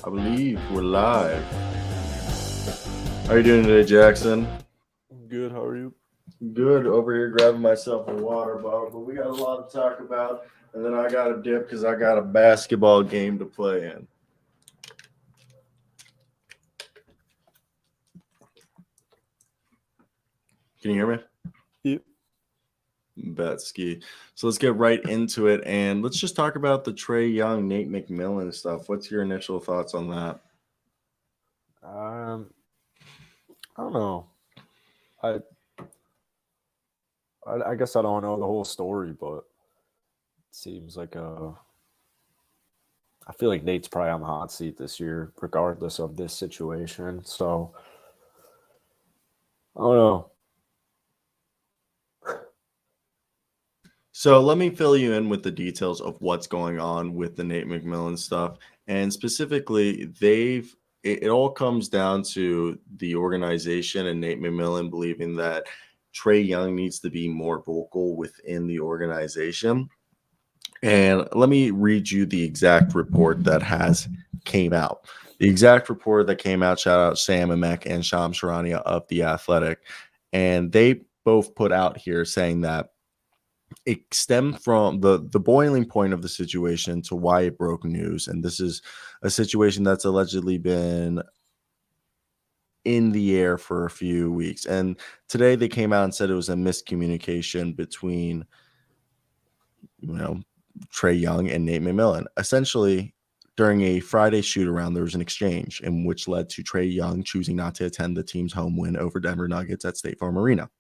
I believe we're live. How are you doing today, Jackson? Good, how are you? Good. Over here grabbing myself a water bottle, but we got a lot to talk about, and then I got to dip because I got a basketball game to play in. Can you hear me? Yep. Betsky. So let's get right into it, and let's just talk about the Trae Young, Nate McMillan stuff. What's your initial thoughts on that? I don't know. I guess I don't know the whole story, but it seems like I feel like Nate's probably on the hot seat this year, regardless of this situation. So I don't know. So let me fill you in with the details of what's going on with the Nate McMillan stuff. And specifically, it all comes down to the organization and Nate McMillan believing that Trae Young needs to be more vocal within the organization. And let me read you the exact report that has came out. The exact report that came out, shout out Sam Amek and Shams Charania of The Athletic. And they both put out here saying that it stemmed from the boiling point of the situation to why it broke news. And this is a situation that's allegedly been in the air for a few weeks. And today they came out and said it was a miscommunication between, Trae Young and Nate McMillan. Essentially, during a Friday shoot-around, there was an exchange in which led to Trae Young choosing not to attend the team's home win over Denver Nuggets at State Farm Arena.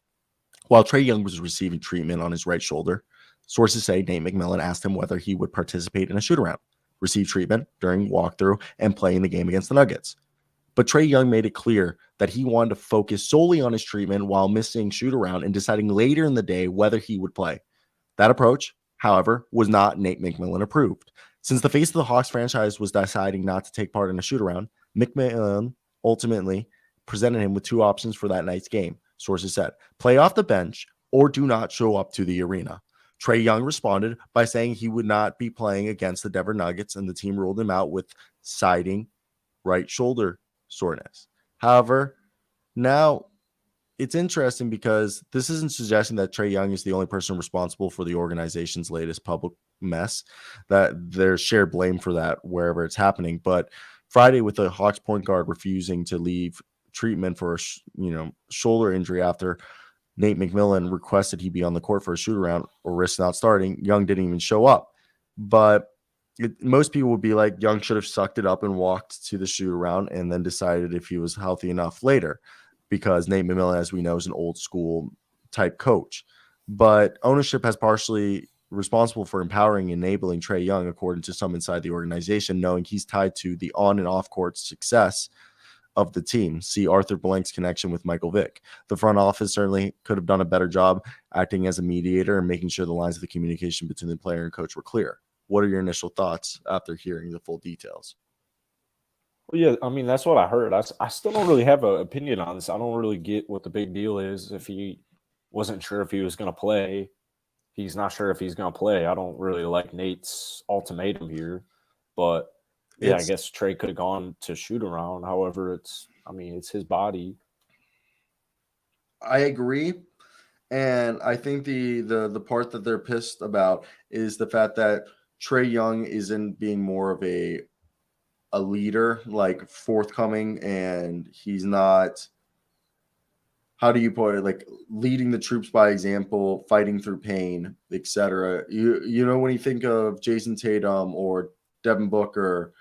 While Trae Young was receiving treatment on his right shoulder, sources say Nate McMillan asked him whether he would participate in a shoot-around, receive treatment during walkthrough, and play in the game against the Nuggets. But Trae Young made it clear that he wanted to focus solely on his treatment while missing shoot-around and deciding later in the day whether he would play. That approach, however, was not Nate McMillan approved. Since the face of the Hawks franchise was deciding not to take part in a shoot-around, McMillan ultimately presented him with two options for that night's game. Sources said, play off the bench or do not show up to the arena. Trae Young responded by saying he would not be playing against the Denver Nuggets, and the team ruled him out with citing right shoulder soreness. However, now it's interesting because this isn't suggesting that Trae Young is the only person responsible for the organization's latest public mess, that there's shared blame for that wherever it's happening. But Friday, with the Hawks point guard refusing to leave treatment for a shoulder injury after Nate McMillan requested he be on the court for a shoot-around or risk not starting, Young didn't even show up. But most people would be like, Young should have sucked it up and walked to the shoot-around and then decided if he was healthy enough later, because Nate McMillan, as we know, is an old school type coach. But ownership has partially responsible for empowering and enabling Trae Young, according to some inside the organization, knowing he's tied to the on and off court success of the team. See Arthur Blank's connection with Michael Vick. The front office certainly could have done a better job acting as a mediator and making sure the lines of the communication between the player and coach were clear. What are your initial thoughts after hearing the full details? Well, yeah, I mean, that's what I heard. I still don't really have an opinion on this. I don't really get what the big deal is. If he wasn't sure if he was going to play, he's not sure if he's going to play. I don't really like Nate's ultimatum here, but yeah, I guess Trae could have gone to shoot around. However, it's his body. I agree. And I think the part that they're pissed about is the fact that Trae Young isn't being more of a leader, like forthcoming, and he's not, how do you put it, like leading the troops by example, fighting through pain, etc. You know, when you think of Jason Tatum or Devin Booker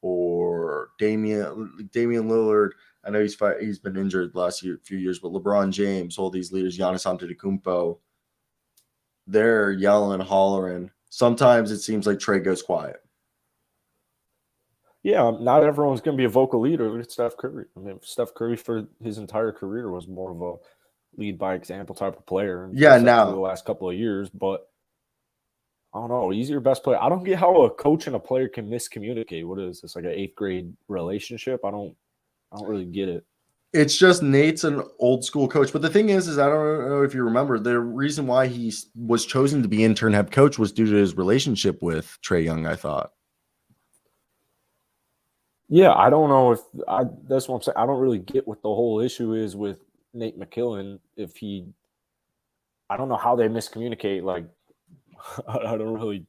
or Damian Lillard, I know he's been injured the last few years, but LeBron James, all these leaders, Giannis Antetokounmpo, they're yelling, hollering. Sometimes it seems like Trae goes quiet. Yeah, not everyone's going to be a vocal leader. Look at Steph Curry. I mean, Steph Curry for his entire career was more of a lead by example type of player. Yeah, now for the last couple of years, but I don't know. He's your best player. I don't get how a coach and a player can miscommunicate. What is this, like an 8th grade relationship? I don't really get it. It's just Nate's an old school coach. But the thing is I don't know if you remember, the reason why he was chosen to be intern head coach was due to his relationship with Trae Young, I thought. Yeah, I don't know if that's what I'm saying. I don't really get what the whole issue is with Nate McMillan. I don't know how they miscommunicate. Like, I don't really.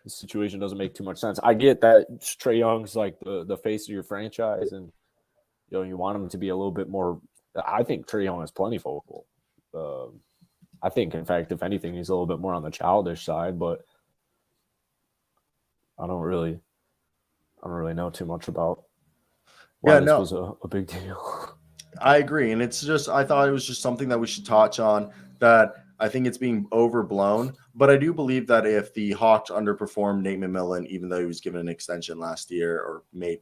The situation doesn't make too much sense. I get that Trae Young's like the face of your franchise, and you want him to be a little bit more. I think Trae Young is plenty vocal. I think, in fact, if anything, he's a little bit more on the childish side. But I don't really know too much about why Yeah, this no, was a big deal. I agree. And it's just, I thought it was just something that we should touch on, that I think it's being overblown. But I do believe that if the Hawks underperformed Nate McMillan, even though he was given an extension last year or made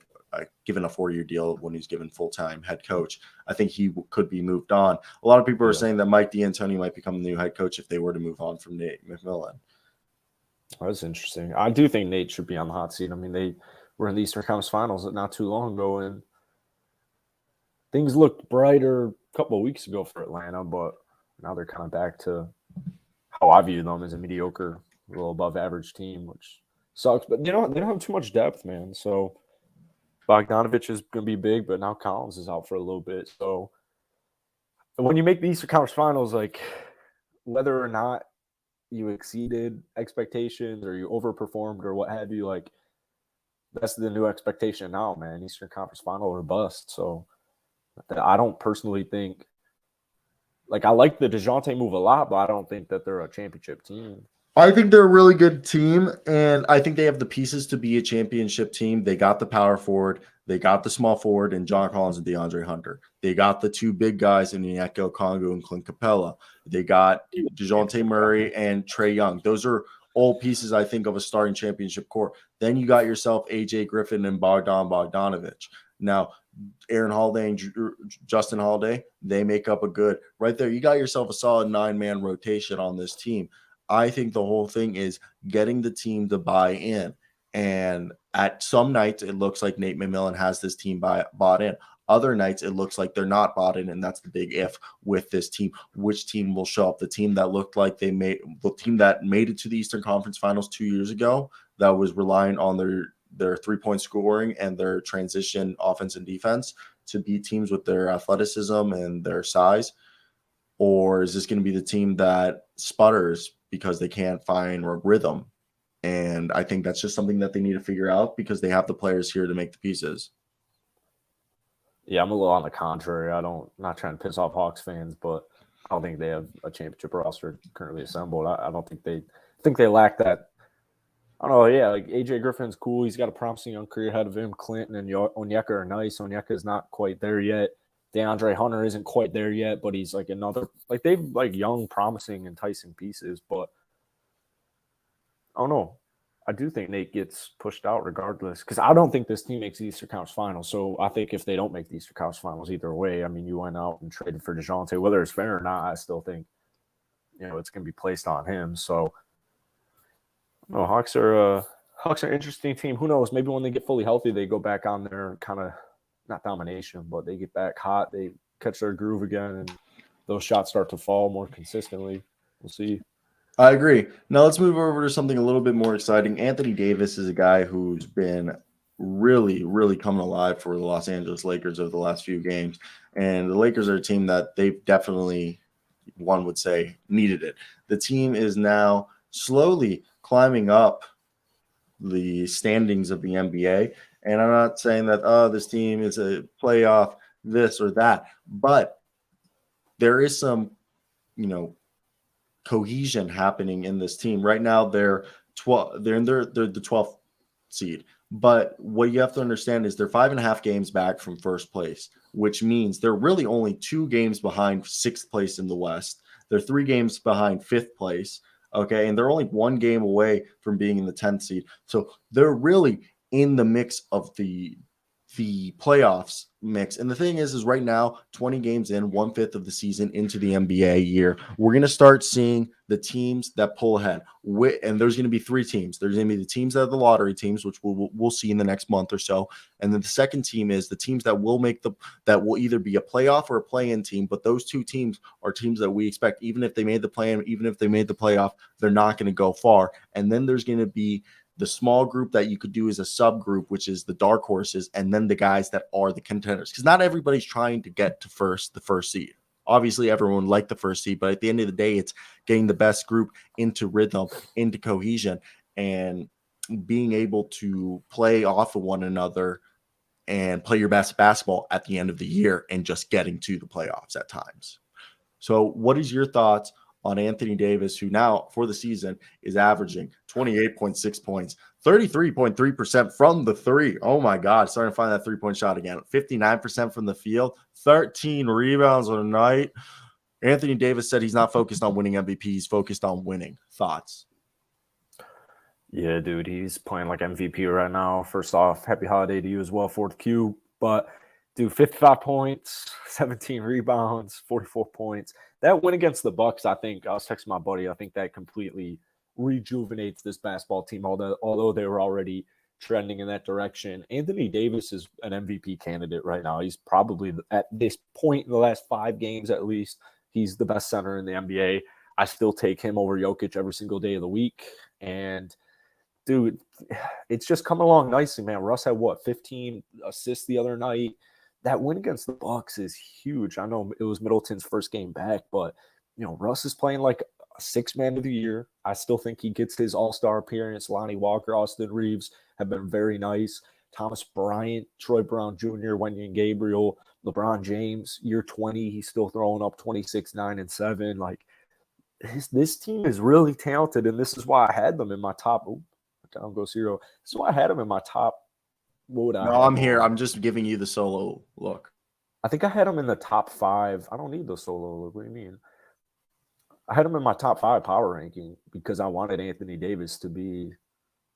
given a 4-year deal when he was given full-time head coach, I think he could be moved on. A lot of people are saying that Mike D'Antoni might become the new head coach if they were to move on from Nate McMillan. That's interesting. I do think Nate should be on the hot seat. I mean, they were in the Eastern Conference Finals not too long ago, and things looked brighter a couple of weeks ago for Atlanta, but now they're kind of back to how I view them as a mediocre, a little above average team, which sucks. But they don't have too much depth, man. So Bogdanovich is going to be big, but now Collins is out for a little bit. So when you make the Eastern Conference Finals, like whether or not you exceeded expectations or you overperformed or what have you, like that's the new expectation now, man. Eastern Conference Final or bust. So I don't personally think, like, I like the DeJounte move a lot, but I don't think that they're a championship team. I think they're a really good team, and I think they have the pieces to be a championship team. They got the power forward, they got the small forward in John Collins and DeAndre Hunter. They got the two big guys in Onyeka Okongwu and Clint Capella. They got DeJounte Murray and Trae Young. Those are all pieces, I think, of a starting championship core. Then you got yourself AJ Griffin and Bogdanovich. Now, Aaron Holiday and Justin Holiday, they make up a good right there. You got yourself a solid 9-man rotation on this team. I think the whole thing is getting the team to buy in. And at some nights, it looks like Nate McMillan has this team bought in. Other nights, it looks like they're not bought in, and that's the big if with this team. Which team will show up? The team that looked like the team that made it to the Eastern Conference Finals 2 years ago, that was relying on their three-point scoring and their transition offense and defense to beat teams with their athleticism and their size? Or is this going to be the team that sputters because they can't find a rhythm? And I think that's just something that they need to figure out because they have the players here to make the pieces. Yeah, I'm a little on the contrary. Not trying to piss off Hawks fans, but I don't think they have a championship roster currently assembled. I don't think they lack that. I don't know. Yeah, like AJ Griffin's cool. He's got a promising young career ahead of him. Clinton and Onyeka are nice. Onyeka is not quite there yet. DeAndre Hunter isn't quite there yet, but he's like another, like they've like young, promising, enticing pieces. But I don't know. I do think Nate gets pushed out regardless because I don't think this team makes the Eastern Conference Finals. So I think if they don't make the Eastern Conference Finals either way, I mean, you went out and traded for DeJounte, whether it's fair or not, I still think it's going to be placed on him. So no, Hawks are an interesting team. Who knows? Maybe when they get fully healthy, they go back on their kind of not domination, but they get back hot. They catch their groove again, and those shots start to fall more consistently. We'll see. I agree. Now let's move over to something a little bit more exciting. Anthony Davis is a guy who's been really, really coming alive for the Los Angeles Lakers over the last few games. And the Lakers are a team that they've definitely, one would say, needed it. The team is now slowly climbing up the standings of the NBA. And I'm not saying that, this team is a playoff, this or that, but there is some, cohesion happening in this team. Right now, they're the 12th seed. But what you have to understand is they're 5.5 games back from first place, which means they're really only 2 games behind 6th place in the West. They're 3 games behind 5th place. Okay. And they're only 1 game away from being in the 10th seed. So they're really in the mix of the playoffs mix. And the thing is right now, 20 games in, 1/5 of the season into the NBA year, we're going to start seeing the teams that pull ahead. And there's going to be 3 teams. There's going to be the teams that are the lottery teams, which we'll see in the next month or so. And then the second team is the teams that will that will either be a playoff or a play-in team. But those 2 teams are teams that we expect, even if they made the play-in, even if they made the playoff, they're not going to go far. And then there's going to be The small group that you could do is a subgroup, which is the dark horses, and then the guys that are the contenders. Because not everybody's trying to get to the first seed. Obviously, everyone liked the first seed, but at the end of the day, it's getting the best group into rhythm, into cohesion, and being able to play off of one another and play your best basketball at the end of the year and just getting to the playoffs at times. So what is your thoughts on Anthony Davis, who now for the season is averaging 28.6 points, 33.3% from the three. Oh my God, starting to find that three-point shot again. 59% from the field, 13 rebounds a night. Anthony Davis said he's not focused on winning MVP. He's focused on winning. Thoughts? Yeah, dude, he's playing like MVP right now. First off, happy holiday to you as well, 4th Q. But, dude, 55 points, 17 rebounds, 44 points. That win against the Bucks, I think, I was texting my buddy, I think that completely rejuvenates this basketball team, although they were already trending in that direction. Anthony Davis is an MVP candidate right now. He's probably, at this point in the last 5 games at least, he's the best center in the NBA. I still take him over Jokic every single day of the week. And, dude, it's just coming along nicely, man. Russ had, 15 assists the other night. That win against the Bucks is huge. I know it was Middleton's first game back, but, Russ is playing like a 6th man of the year. I still think he gets his all-star appearance. Lonnie Walker, Austin Reeves have been very nice. Thomas Bryant, Troy Brown Jr., Wenyen Gabriel, LeBron James, year 20, he's still throwing up 26, 9, and 7. Like, this team is really talented, and this is why I had them in my top. Down goes Cyro. This is why I had them in my top. What would I? No, I'm here. I'm just giving you the solo look. I think I had them in the top 5. I don't need the solo look. What do you mean? I had him in my top 5 power ranking because I wanted Anthony Davis to be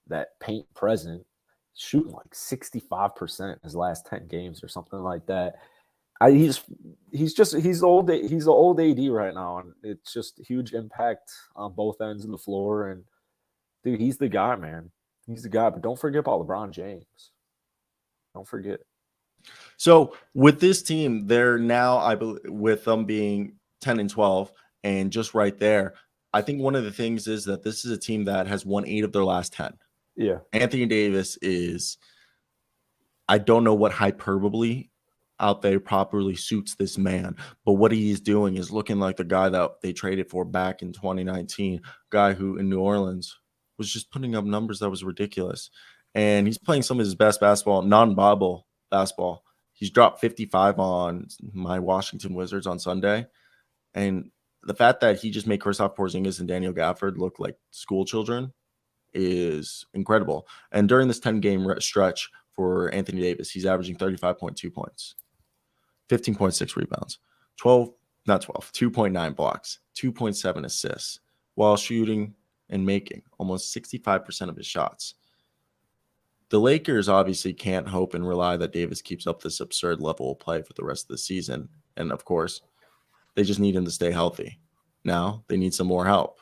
that paint present, shooting like 65% his last 10 games or something like that. He's the old AD right now, and it's just huge impact on both ends of the floor. And dude, he's the guy, man. He's the guy. But don't forget about LeBron James. Don't forget. So with this team, they're now, I believe, with them being 10 and 12, and just right there, I think one of the things is that this is a team that has won 8 of their last 10. Yeah. Anthony Davis is, I don't know what hyperbole out there properly suits this man, but what he is doing is looking like the guy that they traded for back in 2019, guy who in New Orleans was just putting up numbers that was ridiculous. And he's playing some of his best basketball, non-bubble basketball. He's dropped 55 on my Washington Wizards on Sunday. And the fact that he just made Kristaps Porzingis and Daniel Gafford look like school children is incredible. And during this 10-game stretch for Anthony Davis, he's averaging 35.2 points, 15.6 rebounds, 2.9 blocks, 2.7 assists, while shooting and making almost 65% of his shots. The Lakers obviously can't hope and rely that Davis keeps up this absurd level of play for the rest of the season. And, of course, they just need him to stay healthy. Now they need some more help.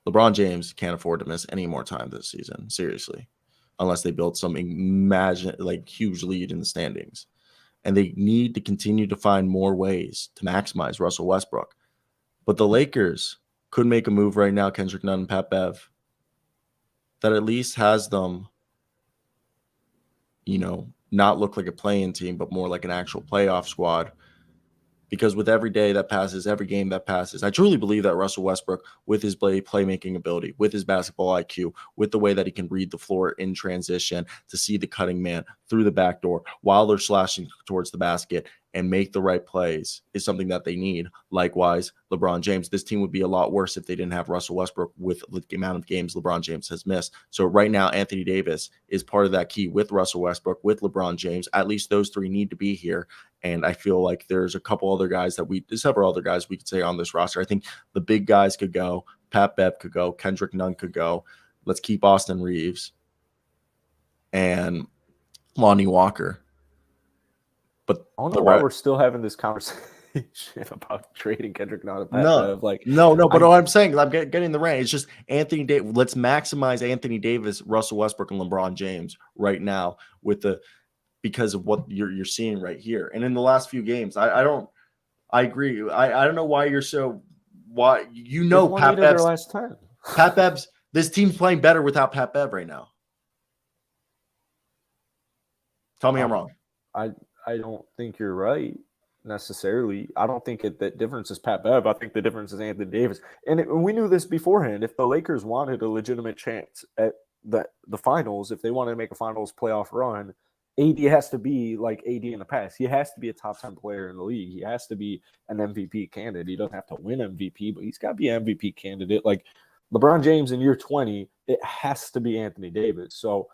LeBron James can't afford to miss any more time this season, seriously, unless they build some huge lead in the standings. And they need to continue to find more ways to maximize Russell Westbrook. But the Lakers could make a move right now, Kendrick Nunn and Pat Bev, that at least has them, not look like a play-in team, but more like an actual playoff squad. Because with every day that passes, every game that passes, I truly believe that Russell Westbrook, with his playmaking ability, with his basketball IQ, with the way that he can read the floor in transition to see the cutting man through the back door while they're slashing towards the basket and make the right plays, is something that they need. Likewise, LeBron James. This team would be a lot worse if they didn't have Russell Westbrook with the amount of games LeBron James has missed. So right now, Anthony Davis is part of that key with Russell Westbrook, with LeBron James. At least those 3 need to be here. And I feel like there's a couple other guys several other guys we could say on this roster. I think the big guys could go. Pat Bev could go. Kendrick Nunn could go. Let's keep Austin Reeves and Lonnie Walker. But I don't know why we're still having this conversation about trading Kendrick Nunn and Pat Bev. But what I'm saying, I'm getting the rant. It's just Anthony Davis. Let's maximize Anthony Davis, Russell Westbrook, and LeBron James right now because of what you're seeing right here. And in the last few games, I agree. I don't know why you're so Pat Bev's last time. Pat Bev's, this team's playing better without Pat Bev right now. Tell me I'm wrong. I don't think you're right necessarily. I don't think that difference is Pat Bev. I think the difference is Anthony Davis. And we knew this beforehand. If the Lakers wanted a legitimate chance at the finals, if they wanted to make a finals playoff run, AD has to be like AD in the past. He has to be a top 10 player in the league. He has to be an MVP candidate. He doesn't have to win MVP, but he's got to be an MVP candidate. Like LeBron James in year 20, it has to be Anthony Davis. So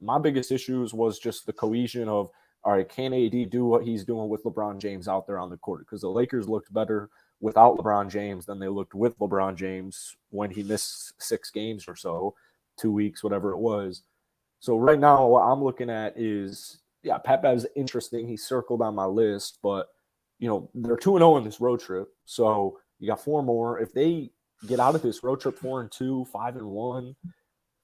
my biggest issues was just the cohesion of, all right, can AD do what he's doing with LeBron James out there on the court? Because the Lakers looked better without LeBron James than they looked with LeBron James when he missed 6 games or so, 2 weeks, whatever it was. So right now, what I'm looking at is, yeah, Pat Bev's interesting. He's circled on my list, but, you know, they're 2-0 in this road trip. So you got 4 more. If they get out of this road trip 4-2, 5-1,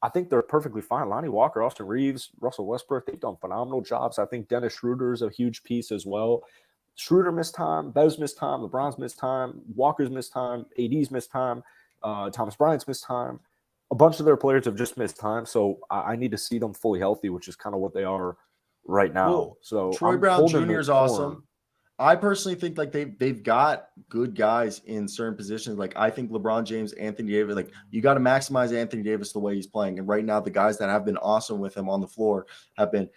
I think they're perfectly fine. Lonnie Walker, Austin Reeves, Russell Westbrook, they've done phenomenal jobs. I think Dennis Schroeder is a huge piece as well. Schroeder missed time, Bev's missed time, LeBron's missed time, Walker's missed time, AD's missed time, Thomas Bryant's missed time. A bunch of their players have just missed time, so I need to see them fully healthy, which is kind of what they are right now. Well, so Troy Brown Jr. is awesome. I personally think like they've got good guys in certain positions. Like I think LeBron James, Anthony Davis, like you got to maximize Anthony Davis the way he's playing. And right now, the guys that have been awesome with him on the floor have been,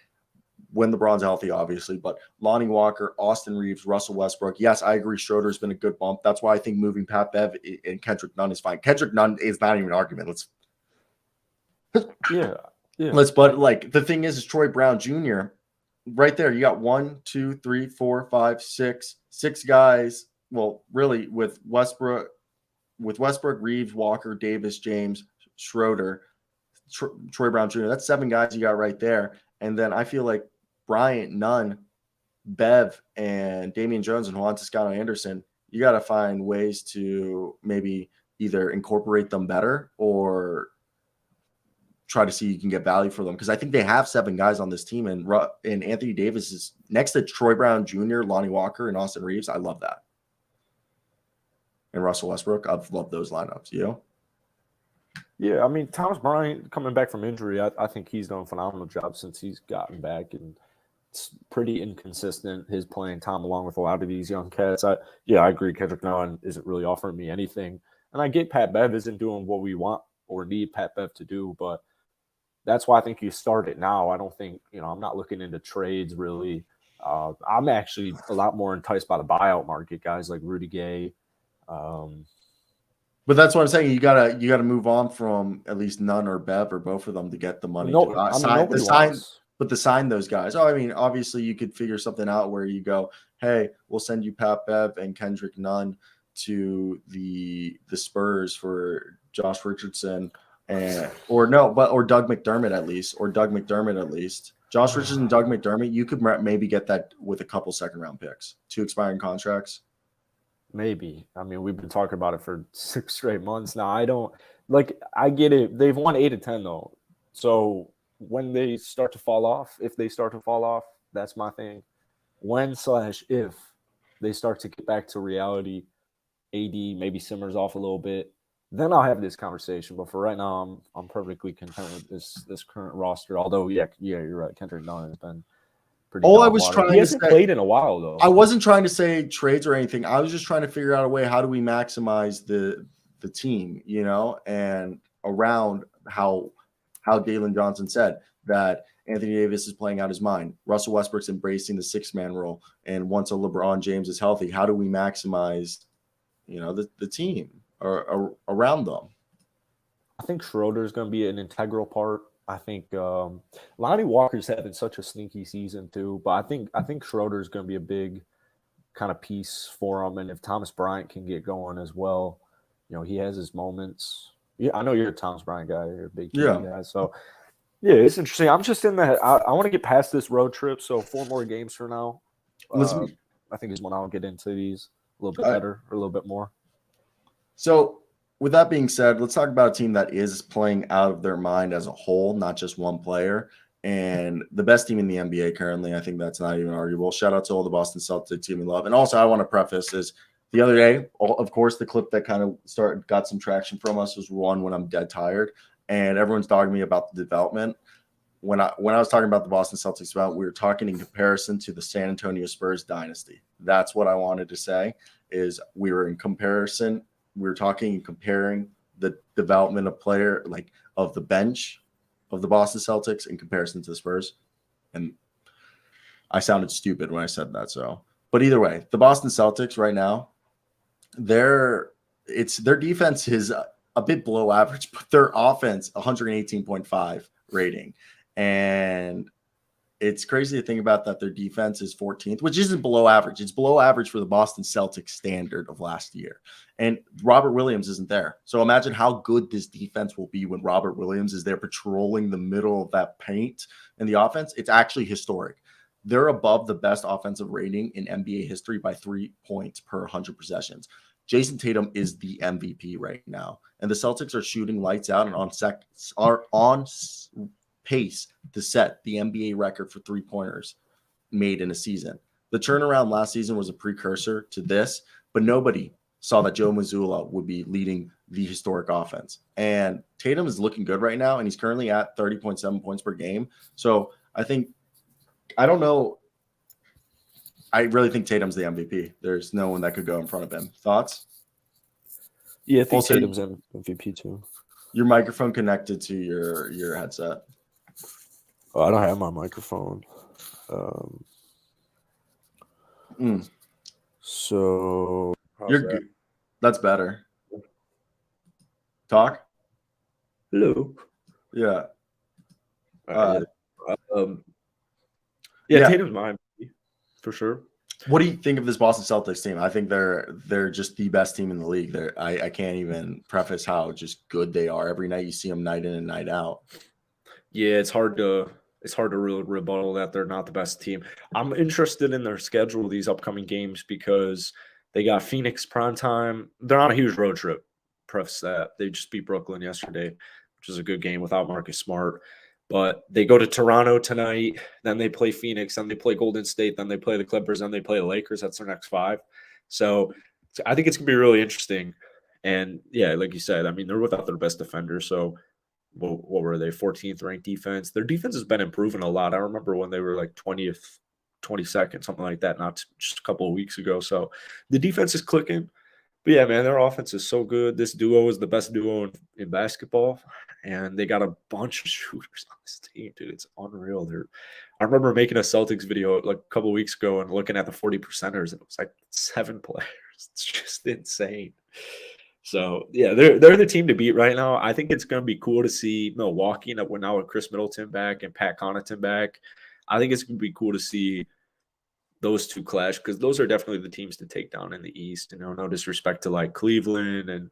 when LeBron's healthy, obviously, but Lonnie Walker, Austin Reeves, Russell Westbrook. Yes, I agree. Schroeder's been a good bump. That's why I think moving Pat Bev and Kendrick Nunn is fine. Kendrick Nunn is not even an argument. But like the thing is Troy Brown Jr. right there. You got 1, 2, 3, 4, 5, 6 guys. Well, really with Westbrook, Reeves, Walker, Davis, James, Schroeder, Troy Brown Jr. That's 7 guys you got right there. And then I feel like Bryant, Nunn, Bev, and Damian Jones and Juan Toscano Anderson, you got to find ways to maybe either incorporate them better or try to see you can get value for them. Because I think they have 7 guys on this team, and Anthony Davis is next to Troy Brown Jr., Lonnie Walker, and Austin Reeves. I love that. And Russell Westbrook, I've loved those lineups, you know? Yeah, I mean, Thomas Bryant coming back from injury, I think he's done a phenomenal job since he's gotten back, and it's pretty inconsistent, his playing time along with a lot of these young cats. I agree. Kendrick Nunn isn't really offering me anything. And I get Pat Bev isn't doing what we want or need Pat Bev to do, but that's why I think you start it now. I don't think, I'm not looking into trades really. I'm actually a lot more enticed by the buyout market, guys like Rudy Gay. But that's what I'm saying. You gotta move on from at least Nunn or Bev or both of them to get the money to sign those guys. Oh, I mean, obviously you could figure something out where you go, hey, we'll send you Pat Bev and Kendrick Nunn to the Spurs for Josh Richardson or Doug McDermott at least. Josh Richardson and Doug McDermott, you could maybe get that with a couple second-round picks, 2 expiring contracts. Maybe. I mean, we've been talking about it for 6 straight months now. I get it. They've won 8 of 10 though. So when they start to fall off, if they start to fall off, that's my thing. When/if they start to get back to reality, AD maybe simmers off a little bit, then I'll have this conversation. But for right now, I'm perfectly content with this current roster. Although, yeah, you're right. Kendrick Nunn has been pretty. He hasn't played in a while though. I wasn't trying to say trades or anything. I was just trying to figure out a way. How do we maximize the team, and around how Dalen Johnson said that Anthony Davis is playing out his mind. Russell Westbrook's embracing the 6-man role. And once a LeBron James is healthy, how do we maximize, the team or around them? I think Schroeder is going to be an integral part. I think Lonnie Walker's having such a sneaky season too, but I think Schroeder is going to be a big kind of piece for him. And if Thomas Bryant can get going as well, he has his moments. Yeah, I know you're a Thomas Bryant guy. You're a big guy. So, yeah, it's interesting. I'm just in that. I want to get past this road trip. So 4 more games for now. I think is when I'll get into these a little bit better or a little bit more. So with that being said, let's talk about a team that is playing out of their mind as a whole, not just one player. And the best team in the NBA currently, I think that's not even arguable. Shout out to all the Boston Celtics team we love. And also I want to preface is the other day, of course, the clip that kind of got some traction from us was one when I'm dead tired. And everyone's dogging me about the development. when I was talking about the Boston Celtics, we were talking in comparison to the San Antonio Spurs dynasty. That's what I wanted to say. Is we were in comparison. We were talking and comparing the development of player, like of the bench of the Boston Celtics in comparison to the Spurs. And I sounded stupid when I said that. So, but either way, the Boston Celtics right now, their defense is a bit below average, but their offense 118.5 rating. And it's crazy to think about that their defense is 14th, which isn't below average. It's below average for the Boston Celtics standard of last year. And Robert Williams isn't there. So imagine how good this defense will be when Robert Williams is there patrolling the middle of that paint in the offense. It's actually historic. They're above the best offensive rating in NBA history by 3 points per 100 possessions. Jason Tatum is the MVP right now. And the Celtics are shooting lights out and are on pace to set the NBA record for three-pointers made in a season. The turnaround last season was a precursor to this, but nobody saw that Joe Mazzulla would be leading the historic offense. And Tatum is looking good right now, and he's currently at 30.7 points per game. So I don't know. I really think Tatum's the MVP. There's no one that could go in front of him. Thoughts? Yeah, I think Tatum's MVP too. Your microphone connected to your headset. Oh, I don't have my microphone. So you're good. That's better. Talk. Hello. Yeah. Yeah, Tatum's my MVP for sure. What do you think of this Boston Celtics team? I think they're just the best team in the league. I can't even preface how just good they are. Every night you see them night in and night out. Yeah, it's hard to really rebuttal that they're not the best team. I'm interested in their schedule these upcoming games because they got Phoenix primetime. They're on a huge road trip. Preface that. They just beat Brooklyn yesterday, which is a good game without Marcus Smart. But they go to Toronto tonight, then they play Phoenix, then they play Golden State, then they play the Clippers, then they play the Lakers. That's their next 5. So I think it's going to be really interesting. And, yeah, like you said, I mean, they're without their best defender. So what were they, 14th ranked defense? Their defense has been improving a lot. I remember when they were like 20th, 22nd, something like that, not just a couple of weeks ago. So the defense is clicking. But, yeah, man, their offense is so good. This duo is the best duo in basketball, and they got a bunch of shooters on this team, dude. It's unreal. I remember making a Celtics video like a couple of weeks ago and looking at the 40%ers, and it was like 7 players. It's just insane. So, yeah, they're the team to beat right now. I think it's going to be cool to see Milwaukee now with Chris Middleton back and Pat Connaughton back. I think it's going to be cool to see those two clash because those are definitely the teams to take down in the East. No disrespect to like Cleveland and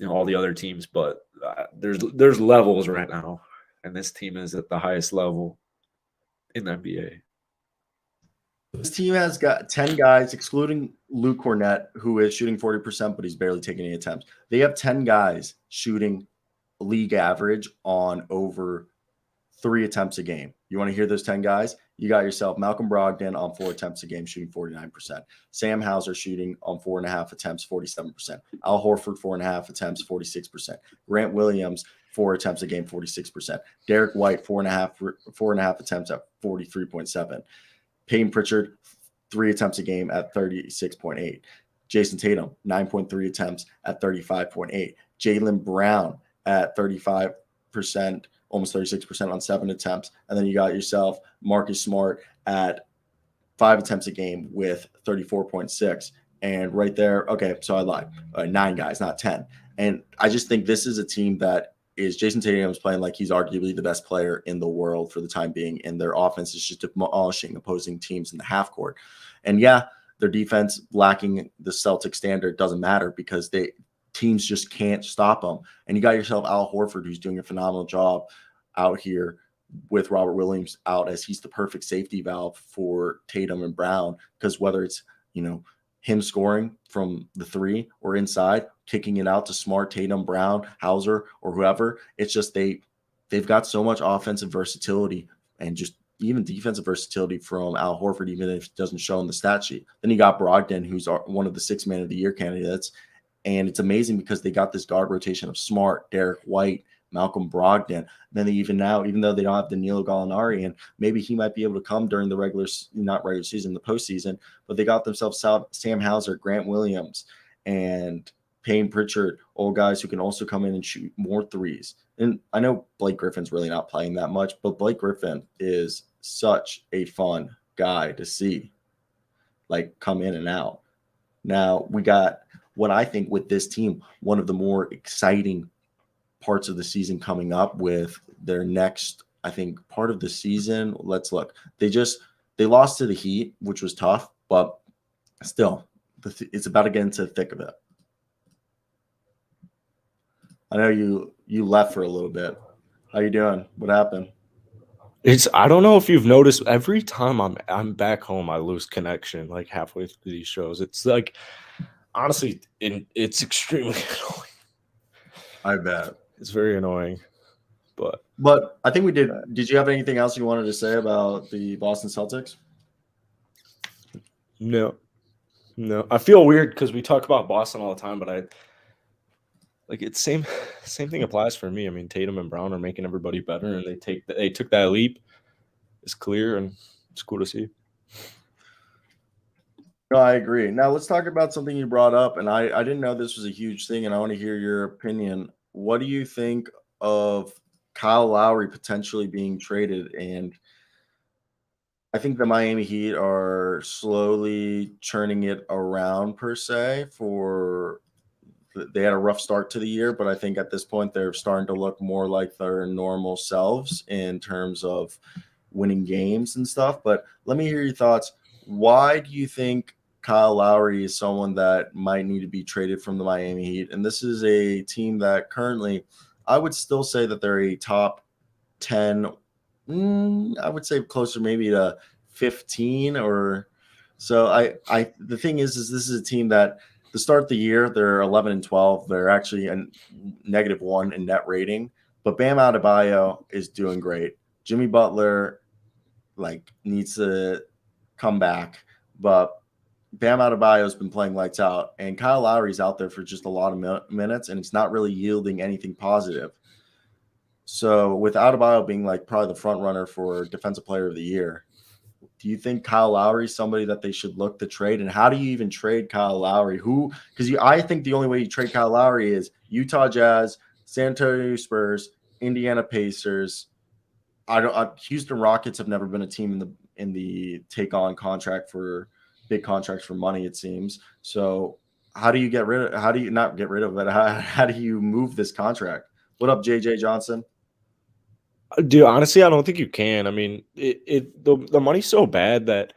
all the other teams, but there's levels right now, and this team is at the highest level in the NBA. This team has got 10 guys, excluding Luke Cornett, who is shooting 40%, but he's barely taking any attempts. They have 10 guys shooting league average on over 3 attempts a game. You want to hear those 10 guys? You got yourself Malcolm Brogdon on 4 attempts a game, shooting 49%. Sam Hauser shooting on 4.5 attempts, 47%. Al Horford, 4.5 attempts, 46%. Grant Williams, 4 attempts a game, 46%. Derek White, 4.5 attempts at 43.7%. Peyton Pritchard, 3 attempts a game at 36.8%. Jason Tatum, 9.3 attempts at 35.8%. Jaylen Brown at 35%, almost 36% on 7 attempts. And then you got yourself Marcus Smart at 5 attempts a game with 34.6%. And right there, okay, so I lied. 9 guys, not 10. And I just think this is a team that is Jason Tatum is playing like he's arguably the best player in the world for the time being. And their offense is just demolishing opposing teams in the half court. And yeah, their defense lacking the Celtic standard doesn't matter because teams just can't stop them. And you got yourself Al Horford, who's doing a phenomenal job out here with Robert Williams out as he's the perfect safety valve for Tatum and Brown. Because whether it's, him scoring from the 3 or inside, kicking it out to Smart, Tatum, Brown, Hauser, or whoever, it's just they've got so much offensive versatility and just even defensive versatility from Al Horford, even if it doesn't show in the stat sheet. Then you got Brogdon, who's one of the 6 Man of the Year candidates. And it's amazing because they got this guard rotation of Smart, Derek White, Malcolm Brogdon. Then even though they don't have Danilo Gallinari, and maybe he might be able to come during the not regular season, the postseason, but they got themselves Sam Hauser, Grant Williams, and Payne Pritchard, all guys who can also come in and shoot more threes. And I know Blake Griffin's really not playing that much, but Blake Griffin is such a fun guy to see, like, come in and out. Now we got what I think with this team, one of the more exciting parts of the season coming up with their next, I think, part of the season. Let's look. They lost to the Heat, which was tough, but still, it's about to get into the thick of it. I know you left for a little bit. How you doing? What happened? I don't know if you've noticed, every time I'm back home, I lose connection like halfway through these shows. It's like, honestly, it's extremely annoying. I bet. It's very annoying. But I think we did. Did you have anything else you wanted to say about the Boston Celtics? No. I feel weird because we talk about Boston all the time, but it's same thing applies for me. I mean, Tatum and Brown are making everybody better, and they took that leap. It's clear, and it's cool to see. No, I agree. Now let's talk about something you brought up, and I didn't know this was a huge thing, and I want to hear your opinion. What do you think of Kyle Lowry potentially being traded? And I think the Miami Heat are slowly churning it around, per se. They had a rough start to the year, but I think at this point they're starting to look more like their normal selves in terms of winning games and stuff. But let me hear your thoughts. Why do you think Kyle Lowry is someone that might need to be traded from the Miami Heat? And this is a team that currently, I would still say that they're a top 10, I would say closer maybe to 15 or so. The thing is this is a team that to start the year, they're 11 and 12. They're actually a -1 in net rating, but Bam Adebayo is doing great. Jimmy Butler needs to come back, but Bam Adebayo has been playing lights out, and Kyle Lowry's out there for just a lot of minutes, and it's not really yielding anything positive. So with Adebayo being probably the front runner for Defensive Player of the Year, do you think Kyle Lowry is somebody that they should look to trade? And how do you even trade Kyle Lowry? I think the only way you trade Kyle Lowry is Utah Jazz, San Antonio Spurs, Indiana Pacers. Houston Rockets have never been a team in the take on big contracts for money, it seems. So how do you not get rid of it? How do you move this contract? What up, JJ Johnson? Dude, honestly, I don't think you can. I mean, the money's so bad that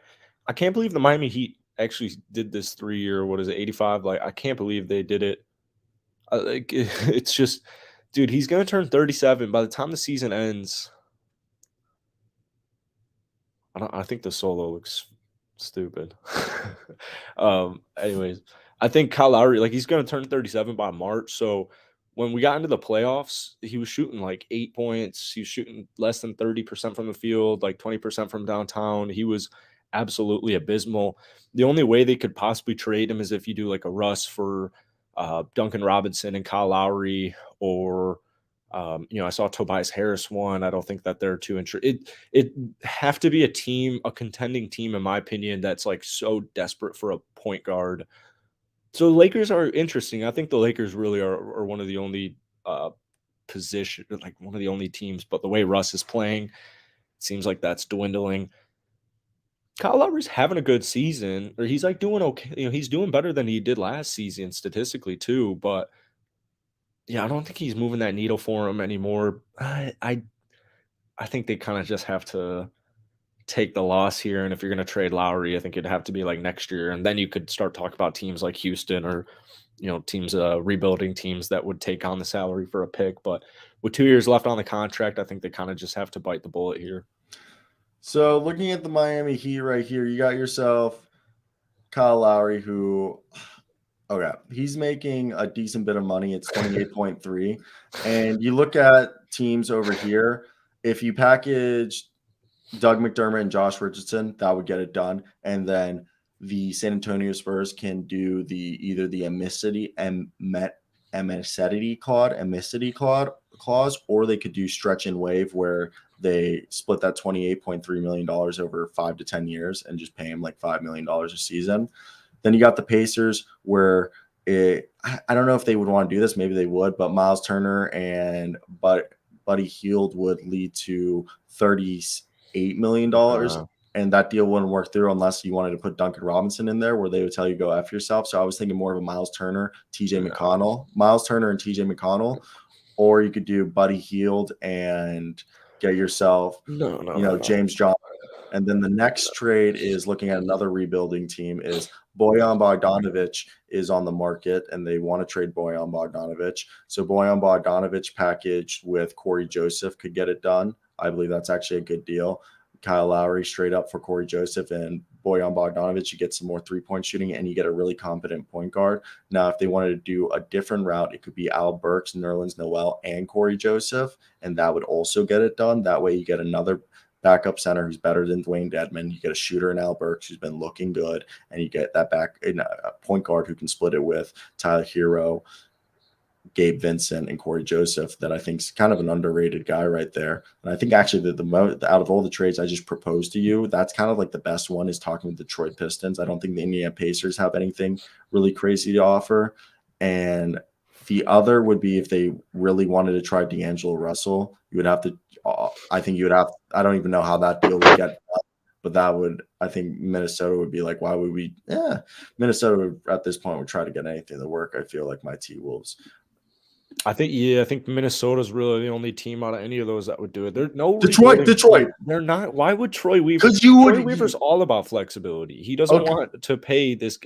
I can't believe the Miami Heat actually did this 3-year, what is it, 85? I can't believe they did it. It's just, dude, he's going to turn 37 by the time the season ends. I think the solo looks stupid. Anyways, I think Kyle Lowry, he's going to turn 37 by March. So when we got into the playoffs, he was shooting 8 points. He was shooting less than 30% from the field, 20% from downtown. He was absolutely abysmal. The only way they could possibly trade him is if you do a Russ for Duncan Robinson and Kyle Lowry, or I saw Tobias Harris one. I don't think that they're too interested. It have to be a contending team, in my opinion, that's so desperate for a point guard. So the Lakers are interesting. I think the Lakers really are one of the only position, one of the only teams. But the way Russ is playing, it seems like that's dwindling. Kyle Lowry's having a good season, or he's doing okay. He's doing better than he did last season statistically too. But yeah, I don't think he's moving that needle for him anymore. I think they kind of just have to take the loss here. And if you're going to trade Lowry, I think it'd have to be next year. And then you could start talking about teams like Houston or, teams, rebuilding teams that would take on the salary for a pick. But with 2 years left on the contract, I think they kind of just have to bite the bullet here. So looking at the Miami Heat right here, you got yourself Kyle Lowry, who, he's making a decent bit of money. It's 28.3. And you look at teams over here, if you package Doug McDermott and Josh Richardson, that would get it done. And then the San Antonio Spurs can do either the Embiid amicity clause, or they could do stretch and waive where they split that $28.3 million over 5 to 10 years and just pay him like $5 million a season. Then you got the Pacers where I don't know if they would want to do this. Maybe they would, but Miles Turner and Buddy Hield would lead to $38 million. And that deal wouldn't work through unless you wanted to put Duncan Robinson in there where they would tell you go F yourself. So I was thinking more of a Miles Turner, TJ McConnell, Miles Turner and TJ McConnell, or you could do Buddy Hield and get yourself, James Johnson. And then the next trade is looking at another rebuilding team is Bojan Bogdanovic is on the market and they want to trade Bojan Bogdanovic. So Bojan Bogdanovic packaged with Corey Joseph could get it done. I believe that's actually a good deal. Kyle Lowry straight up for Corey Joseph and Bojan Bogdanovic, you get some more three-point shooting and you get a really competent point guard. Now, if they wanted to do a different route, it could be Al Burks, Nerlens Noel, and Corey Joseph, and that would also get it done. That way you get another backup center who's better than Dwayne Dedmon. You get a shooter in Al Burks who's been looking good, and you get that back in a point guard who can split it with Tyler Hero, Gabe Vincent, and Corey Joseph that I think is kind of an underrated guy right there. And I think actually the out of all the trades I just proposed to you, that's kind of like the best one is talking with the Detroit Pistons. I don't think the Indiana Pacers have anything really crazy to offer. And the other would be if they really wanted to try D'Angelo Russell, you would have to, I don't even know how that deal would get done, but that would, I think Minnesota would be like, why would we, Minnesota would, at this point would try to get anything to work. I feel like my T-Wolves. I think Minnesota's really the only team out of any of those that would do it. There's no Detroit. They're not. Why would Troy Weaver? Because Troy Weaver's all about flexibility. He doesn't want to pay this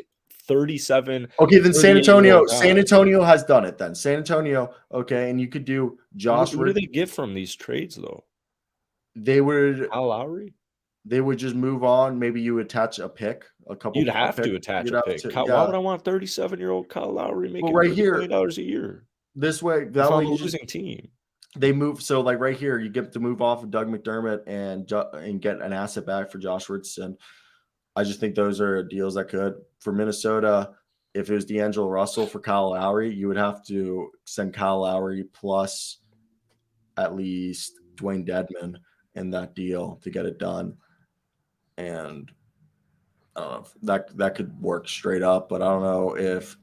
37. Okay, then San Antonio has done it. Then San Antonio, okay, and you could do Josh. What do they get from these trades though? They would Kyle Lowry. They would just move on. Maybe you attach a pick, a couple. You'd have to attach a pick. Why would I want 37-year-old Kyle Lowry making $30 million a year? This way, that way, losing team. They move so like right here, you get to move off of Doug McDermott and get an asset back for Josh Richardson. I just think those are deals that could for Minnesota. If it was D'Angelo Russell for Kyle Lowry, you would have to send Kyle Lowry plus at least Dwayne Dedmon in that deal to get it done. And I don't know if that could work straight up, but I don't know if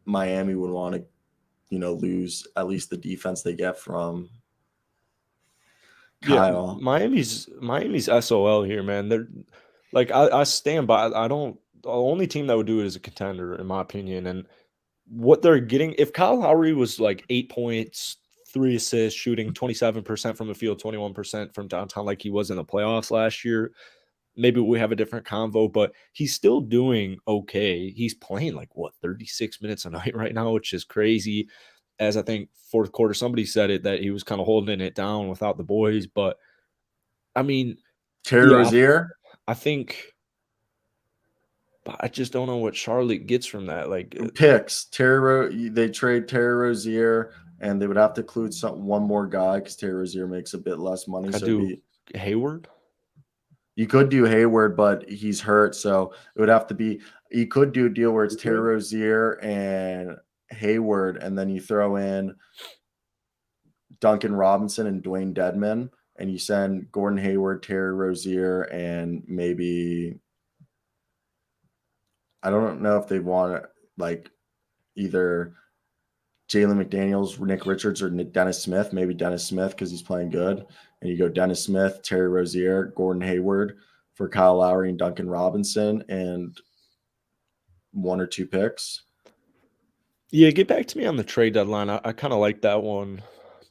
Miami would want to, lose at least the defense they get from Kyle. Yeah, Miami's SOL here, man. They're like I stand by. The only team that would do it is a contender, in my opinion. And what they're getting, if Kyle Lowry was like 8 points, 3 assists, shooting 27% from the field, 21% from downtown, like he was in the playoffs last year, maybe we have a different convo, but he's still doing okay. He's playing 36 minutes a night right now, which is crazy. As I think fourth quarter, somebody said it, that he was kind of holding it down without the boys. But I mean, Terry Rozier, I think, but I just don't know what Charlotte gets from that. Picks. They trade Terry Rozier, and they would have to include one more guy because Terry Rozier makes a bit less money. Hayward. You could do Hayward, but he's hurt, so it would have to be. You could do a deal where it's Terry Rozier and Hayward, and then you throw in Duncan Robinson and Dwayne Dedmon, and you send Gordon Hayward, Terry Rozier, and maybe I don't know if they want either Jalen McDaniels, Nick Richards, or Dennis Smith. Maybe Dennis Smith because he's playing good. And you go Dennis Smith, Terry Rozier, Gordon Hayward for Kyle Lowry and Duncan Robinson and 1 or 2 picks. Yeah, get back to me on the trade deadline. I kind of like that one.